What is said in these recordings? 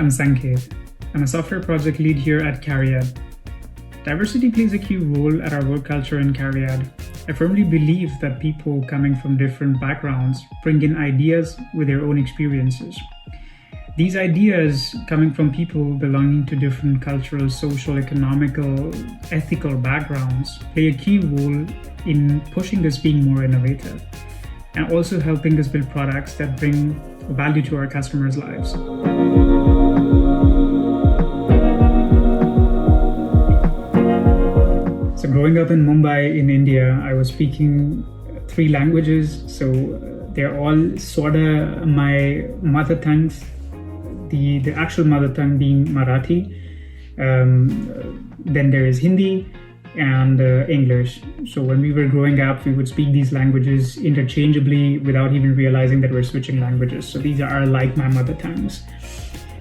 I'm Sanket. I'm a software project lead here at CARIAD. Diversity plays a key role at our work culture in CARIAD. I firmly believe that people coming from different backgrounds bring in ideas with their own experiences. These ideas coming from people belonging to different cultural, social, economical, ethical backgrounds play a key role in pushing us being more innovative and also helping us build products that bring value to our customers' lives. So growing up in Mumbai in India, I was speaking 3 languages. So they're all sort of my mother tongues. The actual mother tongue being Marathi. Then there is Hindi and English. So when we were growing up, we would speak these languages interchangeably without even realizing that we're switching languages. So these are like my mother tongues.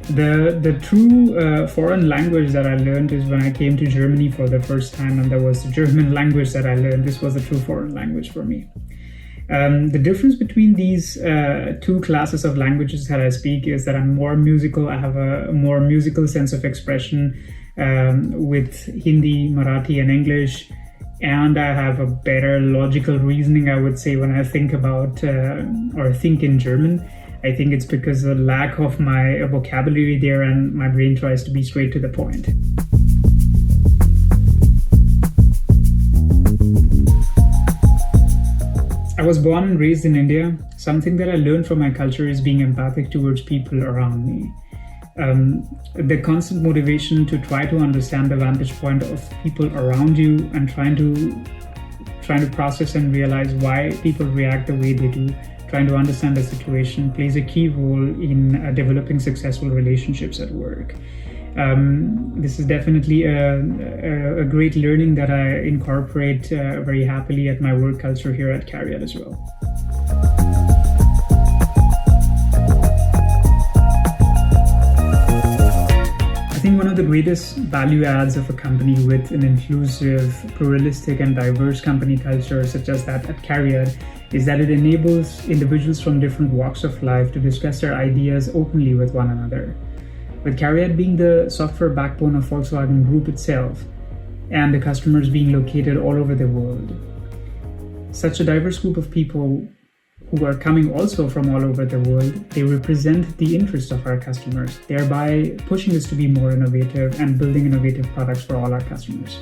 The true foreign language that I learned is when I came to Germany for the first time, and that was the German language that I learned. This was a true foreign language for me. The difference between these 2 classes of languages that I speak is that I'm more musical. I have a more musical sense of expression with Hindi, Marathi, and English. And I have a better logical reasoning, I would say, when I think about or think in German. I think it's because of the lack of my vocabulary there, and my brain tries to be straight to the point. I was born and raised in India. Something that I learned from my culture is being empathic towards people around me. The constant motivation to try to understand the vantage point of people around you and trying to process and realize why people react the way they do, trying to understand the situation plays a key role in developing successful relationships at work. This is definitely a great learning that I incorporate very happily at my work culture here at CARIAD as well. I think one of the greatest value adds of a company with an inclusive, pluralistic, and diverse company culture such as that at CARIAD is that it enables individuals from different walks of life to discuss their ideas openly with one another. With CARIAD being the software backbone of Volkswagen Group itself, and the customers being located all over the world. Such a diverse group of people who are coming also from all over the world, they represent the interests of our customers, thereby pushing us to be more innovative and building innovative products for all our customers.